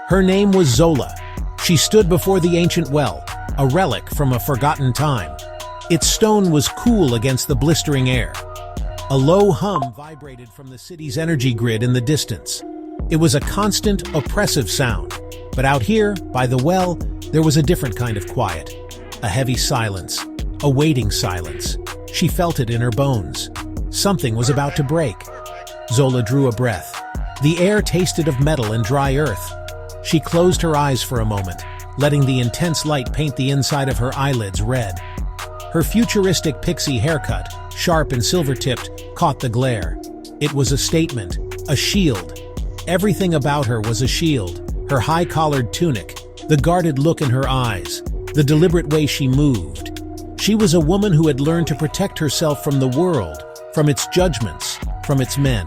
Her name was Zola. She stood before the ancient well, a relic from a forgotten time. Its stone was cool against the blistering air. A low hum vibrated from the city's energy grid in the distance. It was a constant, oppressive sound. But out here, by the well, there was a different kind of quiet. A heavy silence. A waiting silence. She felt it in her bones. Something was about to break. Zola drew a breath. The air tasted of metal and dry earth. She closed her eyes for a moment, letting the intense light paint the inside of her eyelids red. Her futuristic pixie haircut, sharp and silver-tipped, caught the glare. It was a statement, a shield. Everything about her was a shield. Her high-collared tunic, the guarded look in her eyes, the deliberate way she moved. She was a woman who had learned to protect herself from the world, from its judgments, from its men.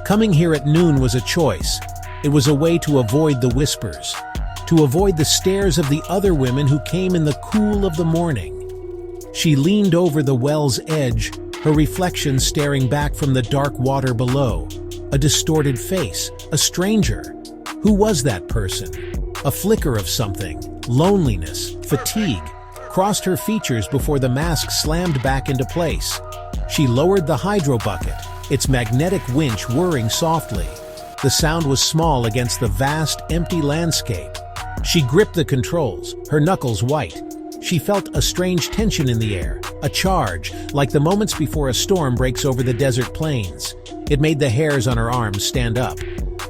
Coming here at noon was a choice. It was a way to avoid the whispers, to avoid the stares of the other women who came in the cool of the morning. She leaned over the well's edge, her reflection staring back from the dark water below. A distorted face, a stranger. Who was that person? A flicker of something, loneliness, fatigue, crossed her features before the mask slammed back into place. She lowered the hydro bucket, its magnetic winch whirring softly. The sound was small against the vast, empty landscape. She gripped the controls, her knuckles white. She felt a strange tension in the air, a charge, like the moments before a storm breaks over the desert plains. It made the hairs on her arms stand up.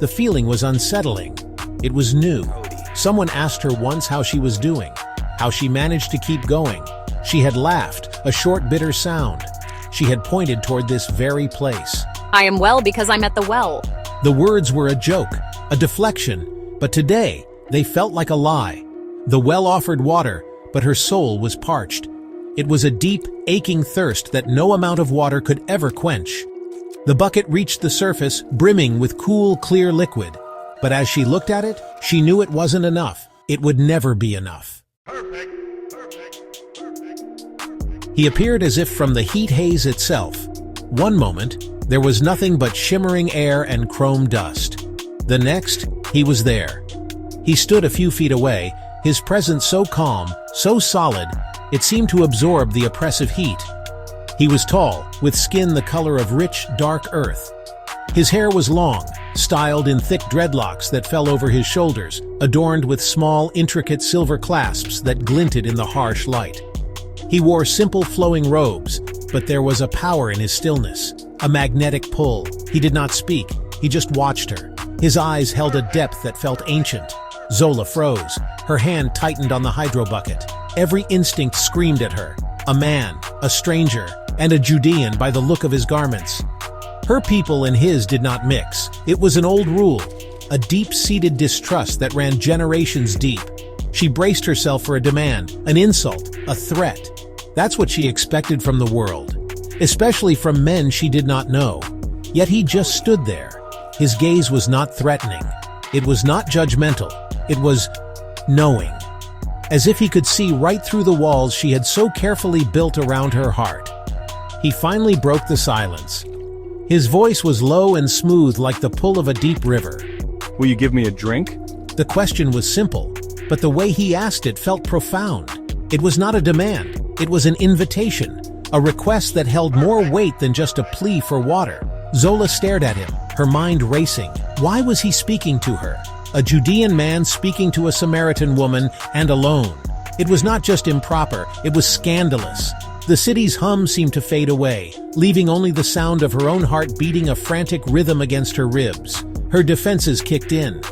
The feeling was unsettling. It was new. Someone asked her once how she was doing, how she managed to keep going. She had laughed, a short, bitter sound. She had pointed toward this very place. I am well because I'm at the well. The words were a joke, a deflection, but today they felt like a lie. The well offered water, but her soul was parched. It was a deep, aching thirst that no amount of water could ever quench. The bucket reached the surface, brimming with cool, clear liquid. But as she looked at it, she knew it wasn't enough. It would never be enough. He appeared as if from the heat haze itself. One moment, there was nothing but shimmering air and chrome dust. The next, he was there. He stood a few feet away, his presence so calm, so solid, it seemed to absorb the oppressive heat. He was tall, with skin the color of rich, dark earth. His hair was long, styled in thick dreadlocks that fell over his shoulders, adorned with small, intricate silver clasps that glinted in the harsh light. He wore simple flowing robes, but there was a power in his stillness, a magnetic pull. He did not speak, he just watched her. His eyes held a depth that felt ancient. Zola froze. Her hand tightened on the hydro bucket. Every instinct screamed at her. A man, a stranger, and a Judean by the look of his garments. Her people and his did not mix. It was an old rule, a deep-seated distrust that ran generations deep. She braced herself for a demand, an insult, a threat. That's what she expected from the world, especially from men she did not know. Yet he just stood there. His gaze was not threatening. It was not judgmental. It was knowing. As if he could see right through the walls she had so carefully built around her heart. He finally broke the silence. His voice was low and smooth like the pull of a deep river. Will you give me a drink? The question was simple, but the way he asked it felt profound. It was not a demand. It was an invitation, a request that held more weight than just a plea for water. Zola stared at him, her mind racing. Why was he speaking to her? A Judean man speaking to a Samaritan woman, and alone. It was not just improper, it was scandalous. The city's hum seemed to fade away, leaving only the sound of her own heart beating a frantic rhythm against her ribs. Her defenses kicked in.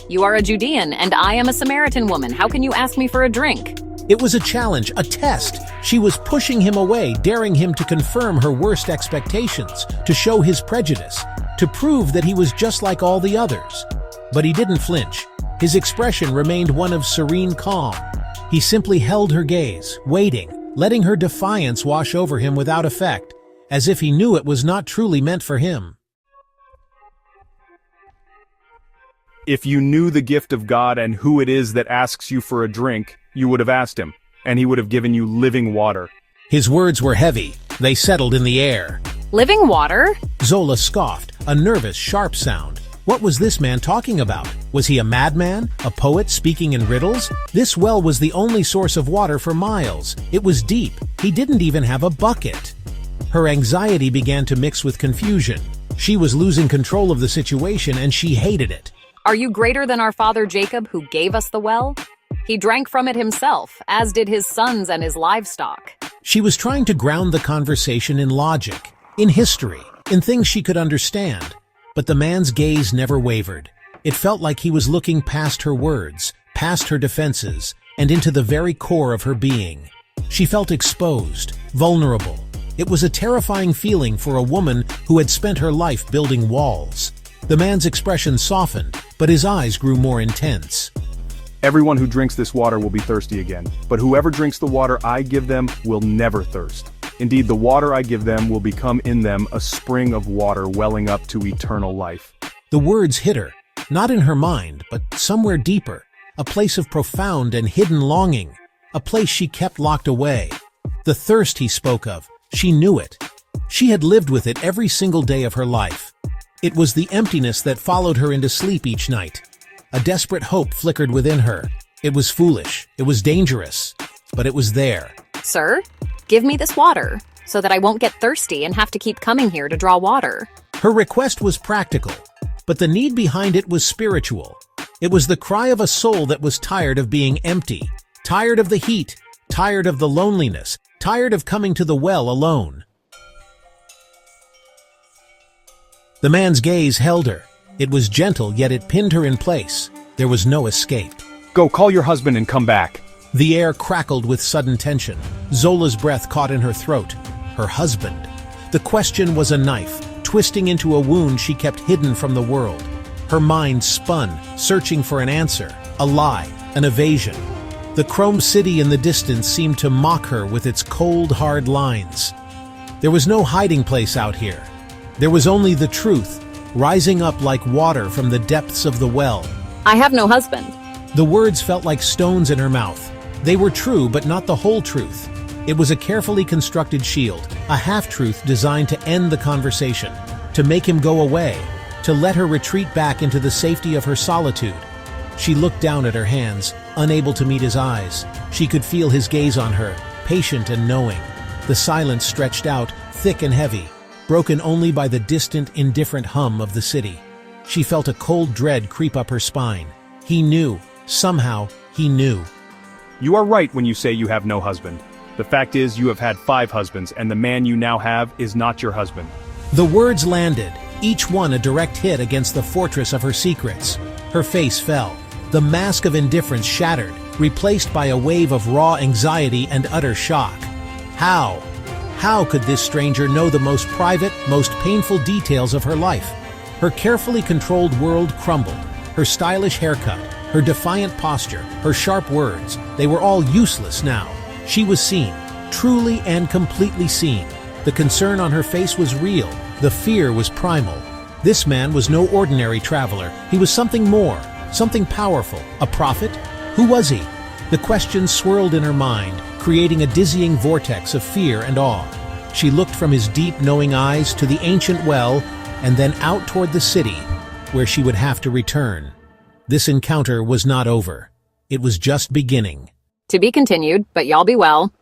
You are a Judean, and I am a Samaritan woman. How can you ask me for a drink? It was a challenge, a test. She was pushing him away, daring him to confirm her worst expectations, to show his prejudice, to prove that he was just like all the others. But he didn't flinch. His expression remained one of serene calm. He simply held her gaze, waiting, letting her defiance wash over him without effect, as if he knew it was not truly meant for him. If you knew the gift of God and who it is that asks you for a drink, you would have asked him, and he would have given you living water. His words were heavy. They settled in the air. Living water? Zola scoffed, a nervous, sharp sound. What was this man talking about? Was he a madman? A poet speaking in riddles? This well was the only source of water for miles. It was deep. He didn't even have a bucket. Her anxiety began to mix with confusion. She was losing control of the situation and she hated it. Are you greater than our father Jacob, who gave us the well? He drank from it himself, as did his sons and his livestock. She was trying to ground the conversation in logic, in history, in things she could understand. But the man's gaze never wavered. It felt like he was looking past her words, past her defenses, and into the very core of her being. She felt exposed, vulnerable. It was a terrifying feeling for a woman who had spent her life building walls. The man's expression softened, but his eyes grew more intense. Everyone who drinks this water will be thirsty again, but whoever drinks the water I give them will never thirst. Indeed, the water I give them will become in them a spring of water welling up to eternal life. The words hit her, not in her mind, but somewhere deeper, a place of profound and hidden longing, a place she kept locked away. The thirst he spoke of, she knew it. She had lived with it every single day of her life. It was the emptiness that followed her into sleep each night. A desperate hope flickered within her. It was foolish, it was dangerous, but it was there. Sir, give me this water, so that I won't get thirsty and have to keep coming here to draw water. Her request was practical, but the need behind it was spiritual. It was the cry of a soul that was tired of being empty, tired of the heat, tired of the loneliness, tired of coming to the well alone. The man's gaze held her. It was gentle, yet it pinned her in place. There was no escape. Go, call your husband and come back. The air crackled with sudden tension. Zola's breath caught in her throat. Her husband. The question was a knife, twisting into a wound she kept hidden from the world. Her mind spun, searching for an answer, a lie, an evasion. The chrome city in the distance seemed to mock her with its cold, hard lines. There was no hiding place out here. There was only the truth, rising up like water from the depths of the well. I have no husband. The words felt like stones in her mouth. They were true, but not the whole truth. It was a carefully constructed shield, a half-truth designed to end the conversation, to make him go away, to let her retreat back into the safety of her solitude. She looked down at her hands, unable to meet his eyes. She could feel his gaze on her, patient and knowing. The silence stretched out, thick and heavy, broken only by the distant, indifferent hum of the city. She felt a cold dread creep up her spine. He knew. Somehow, he knew. You are right when you say you have no husband. The fact is, you have had 5 husbands, and the man you now have is not your husband. The words landed, each one a direct hit against the fortress of her secrets. Her face fell. The mask of indifference shattered, replaced by a wave of raw anxiety and utter shock. How? How could this stranger know the most private, most painful details of her life? Her carefully controlled world crumbled. Her stylish haircut, her defiant posture, her sharp words, they were all useless now. She was seen, truly and completely seen. The concern on her face was real. The fear was primal. This man was no ordinary traveler. He was something more, something powerful. A prophet? Who was he? The questions swirled in her mind, creating a dizzying vortex of fear and awe. She looked from his deep, knowing eyes to the ancient well, and then out toward the city, where she would have to return. This encounter was not over. It was just beginning. To be continued, but y'all be well.